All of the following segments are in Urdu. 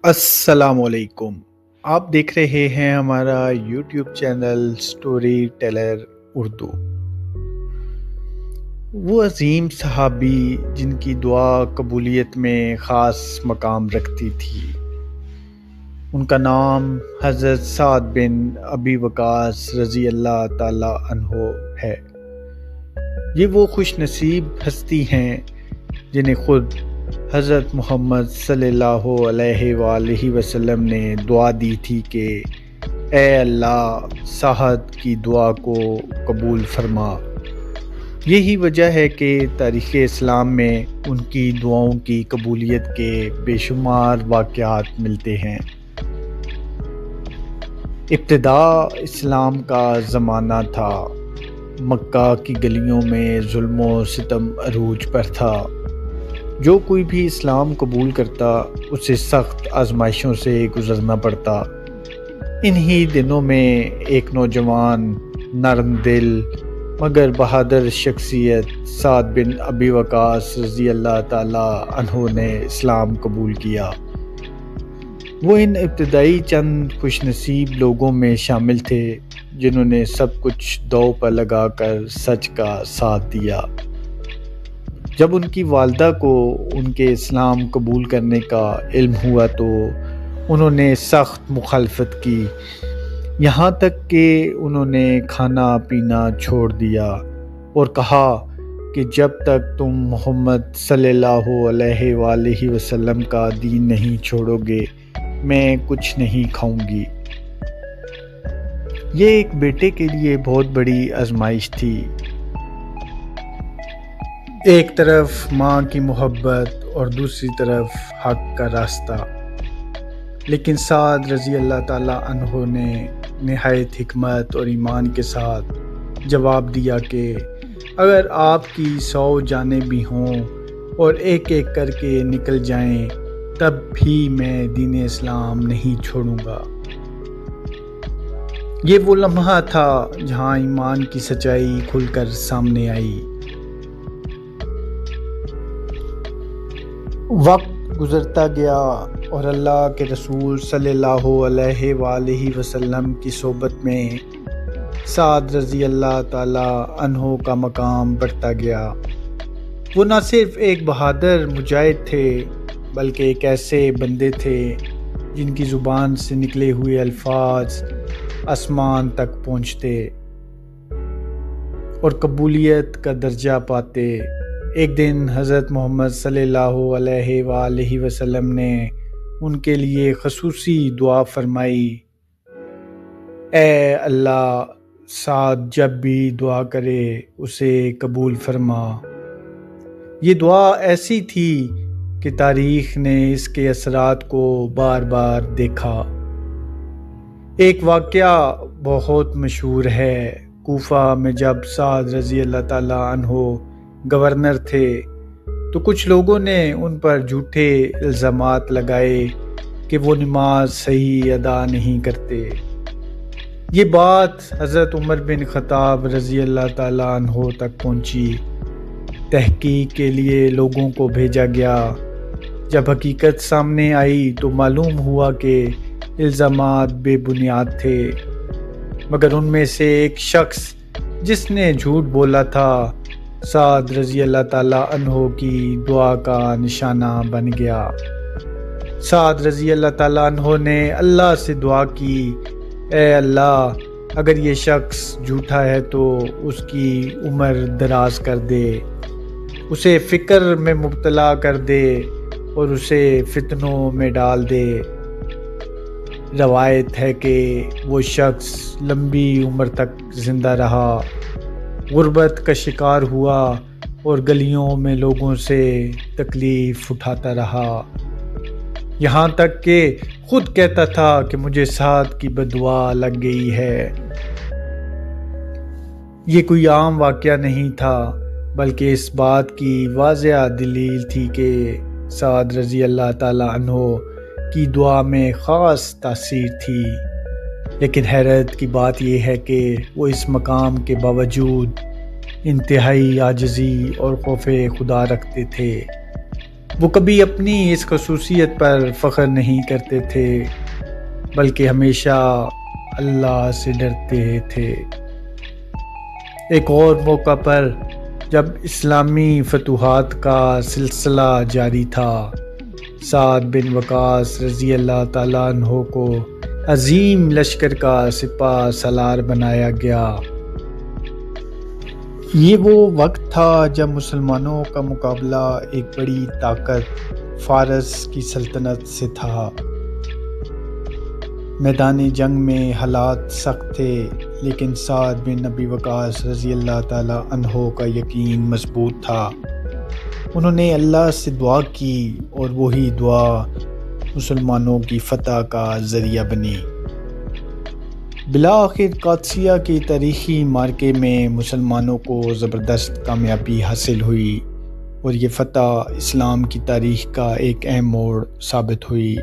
السلام علیکم۔ آپ دیکھ رہے ہیں ہمارا YouTube channel story teller Urdu. وہ عظیم صحابی جن کی دعا قبولیت میں خاص مقام رکھتی تھی، ان کا نام حضرت سعد بن ابی وقاص رضی اللہ تعالی عنہ ہے۔ یہ وہ خوش نصیب ہستی ہیں جنہیں خود حضرت محمد صلی اللہ علیہ وآلہ وسلم نے دعا دی تھی کہ اے اللہ سعد کی دعا کو قبول فرما۔ یہی وجہ ہے کہ تاریخ اسلام میں ان کی دعاؤں کی قبولیت کے بے شمار واقعات ملتے ہیں۔ ابتدا اسلام کا زمانہ تھا، مکہ کی گلیوں میں ظلم و ستم عروج پر تھا۔ جو کوئی بھی اسلام قبول کرتا اسے سخت آزمائشوں سے گزرنا پڑتا۔ انہی دنوں میں ایک نوجوان نرم دل مگر بہادر شخصیت سعد بن ابی وقاص رضی اللہ تعالی عنہ نے اسلام قبول کیا۔ وہ ان ابتدائی چند خوش نصیب لوگوں میں شامل تھے جنہوں نے سب کچھ دو پر لگا کر سچ کا ساتھ دیا۔ جب ان کی والدہ کو ان کے اسلام قبول کرنے کا علم ہوا تو انہوں نے سخت مخالفت کی، یہاں تک کہ انہوں نے کھانا پینا چھوڑ دیا اور کہا کہ جب تک تم محمد صلی اللہ علیہ وآلہ وسلم کا دین نہیں چھوڑو گے میں کچھ نہیں کھاؤں گی۔ یہ ایک بیٹے کے لیے بہت بڑی آزمائش تھی۔ ایک طرف ماں کی محبت اور دوسری طرف حق کا راستہ، لیکن سعد رضی اللہ تعالی عنہ نے نہایت حکمت اور ایمان کے ساتھ جواب دیا کہ اگر آپ کی 100 جانیں بھی ہوں اور ایک ایک کر کے نکل جائیں تب بھی میں دین اسلام نہیں چھوڑوں گا۔ یہ وہ لمحہ تھا جہاں ایمان کی سچائی کھل کر سامنے آئی۔ وقت گزرتا گیا اور اللہ کے رسول صلی اللہ علیہ وآلہ وسلم کی صحبت میں سعد رضی اللہ تعالی عنہ کا مقام بڑھتا گیا۔ وہ نہ صرف ایک بہادر مجاہد تھے بلکہ ایک ایسے بندے تھے جن کی زبان سے نکلے ہوئے الفاظ آسمان تک پہنچتے اور قبولیت کا درجہ پاتے۔ ایک دن حضرت محمد صلی اللہ علیہ وآلہ وسلم نے ان کے لیے خصوصی دعا فرمائی، اے اللہ سعد جب بھی دعا کرے اسے قبول فرما۔ یہ دعا ایسی تھی کہ تاریخ نے اس کے اثرات کو بار بار دیکھا۔ ایک واقعہ بہت مشہور ہے۔ کوفہ میں جب سعد رضی اللہ تعالی عنہ گورنر تھے تو کچھ لوگوں نے ان پر جھوٹے الزامات لگائے کہ وہ نماز صحیح ادا نہیں کرتے۔ یہ بات حضرت عمر بن خطاب رضی اللہ تعالی عنہ تک پہنچی۔ تحقیق کے لیے لوگوں کو بھیجا گیا۔ جب حقیقت سامنے آئی تو معلوم ہوا کہ الزامات بے بنیاد تھے، مگر ان میں سے ایک شخص جس نے جھوٹ بولا تھا سعد رضی اللہ تعالی عنہ کی دعا کا نشانہ بن گیا۔ سعد رضی اللہ تعالی عنہ نے اللہ سے دعا کی، اے اللہ اگر یہ شخص جھوٹا ہے تو اس کی عمر دراز کر دے، اسے فکر میں مبتلا کر دے اور اسے فتنوں میں ڈال دے۔ روایت ہے کہ وہ شخص لمبی عمر تک زندہ رہا، غربت کا شکار ہوا اور گلیوں میں لوگوں سے تکلیف اٹھاتا رہا، یہاں تک کہ خود کہتا تھا کہ مجھے سعد کی بددعا لگ گئی ہے۔ یہ کوئی عام واقعہ نہیں تھا بلکہ اس بات کی واضح دلیل تھی کہ سعد رضی اللہ تعالی عنہ کی دعا میں خاص تاثیر تھی۔ لیکن حیرت کی بات یہ ہے کہ وہ اس مقام کے باوجود انتہائی عاجزی اور خوف خدا رکھتے تھے۔ وہ کبھی اپنی اس خصوصیت پر فخر نہیں کرتے تھے بلکہ ہمیشہ اللہ سے ڈرتے تھے۔ ایک اور موقع پر جب اسلامی فتوحات کا سلسلہ جاری تھا، سعد بن وقاص رضی اللہ تعالیٰ عنہ کو عظیم لشکر کا سپہ سالار بنایا گیا۔ یہ وہ وقت تھا جب مسلمانوں کا مقابلہ ایک بڑی طاقت فارس کی سلطنت سے تھا۔ میدان جنگ میں حالات سخت تھے، لیکن سعد بن ابی وقاص رضی اللہ تعالیٰ عنہ کا یقین مضبوط تھا۔ انہوں نے اللہ سے دعا کی اور وہی دعا مسلمانوں کی فتح کا ذریعہ بنی۔ بالآخر قادسیہ کی تاریخی معرکے میں مسلمانوں کو زبردست کامیابی حاصل ہوئی اور یہ فتح اسلام کی تاریخ کا ایک اہم موڑ ثابت ہوئی۔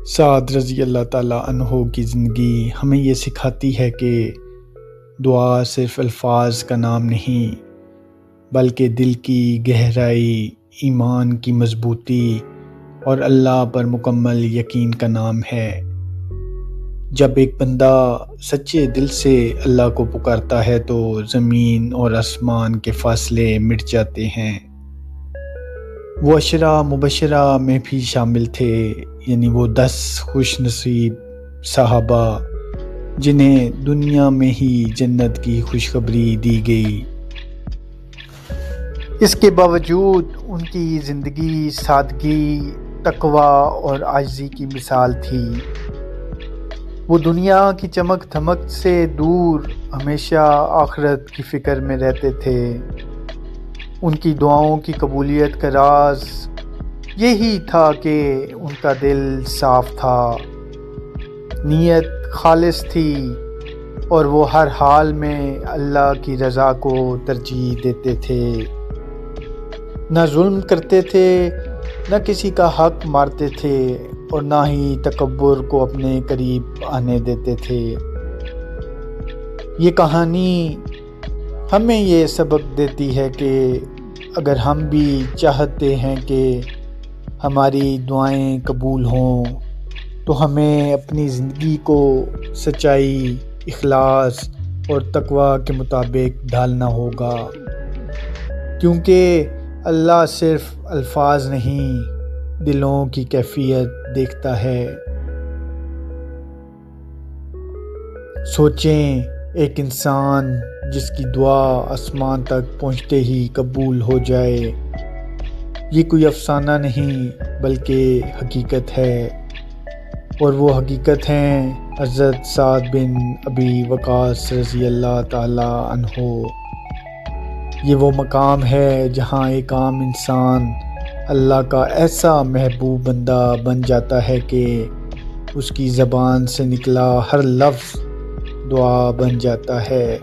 سعد رضی اللہ تعالیٰ عنہ کی زندگی ہمیں یہ سکھاتی ہے کہ دعا صرف الفاظ کا نام نہیں، بلکہ دل کی گہرائی، ایمان کی مضبوطی اور اللہ پر مکمل یقین کا نام ہے۔ جب ایک بندہ سچے دل سے اللہ کو پکارتا ہے تو زمین اور آسمان کے فاصلے مٹ جاتے ہیں۔ وہ 10 مبشرہ میں بھی شامل تھے، یعنی وہ 10 خوش نصیب صحابہ جنہیں دنیا میں ہی جنت کی خوشخبری دی گئی۔ اس کے باوجود ان کی زندگی سادگی، تقوی اور عاجزی کی مثال تھی۔ وہ دنیا کی چمک دھمک سے دور ہمیشہ آخرت کی فکر میں رہتے تھے۔ ان کی دعاؤں کی قبولیت کا راز یہی تھا کہ ان کا دل صاف تھا، نیت خالص تھی اور وہ ہر حال میں اللہ کی رضا کو ترجیح دیتے تھے۔ نہ ظلم کرتے تھے، نہ کسی کا حق مارتے تھے اور نہ ہی تکبر کو اپنے قریب آنے دیتے تھے۔ یہ کہانی ہمیں یہ سبق دیتی ہے کہ اگر ہم بھی چاہتے ہیں کہ ہماری دعائیں قبول ہوں تو ہمیں اپنی زندگی کو سچائی، اخلاص اور تقوی کے مطابق ڈھالنا ہوگا، کیونکہ اللہ صرف الفاظ نہیں، دلوں کی کیفیت دیکھتا ہے۔ سوچیں، ایک انسان جس کی دعا آسمان تک پہنچتے ہی قبول ہو جائے، یہ کوئی افسانہ نہیں بلکہ حقیقت ہے، اور وہ حقیقت ہیں حضرت سعد بن ابی وقاص رضی اللہ تعالیٰ عنہ۔ یہ وہ مقام ہے جہاں ایک عام انسان اللہ کا ایسا محبوب بندہ بن جاتا ہے کہ اس کی زبان سے نکلا ہر لفظ دعا بن جاتا ہے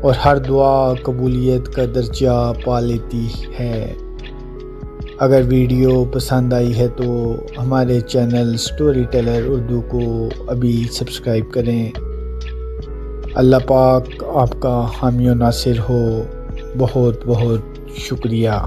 اور ہر دعا قبولیت کا درجہ پا لیتی ہے۔ اگر ویڈیو پسند آئی ہے تو ہمارے چینل سٹوری ٹیلر اردو کو ابھی سبسکرائب کریں۔ اللہ پاک آپ کا حامی و ناصر ہو۔ بہت بہت شکریہ۔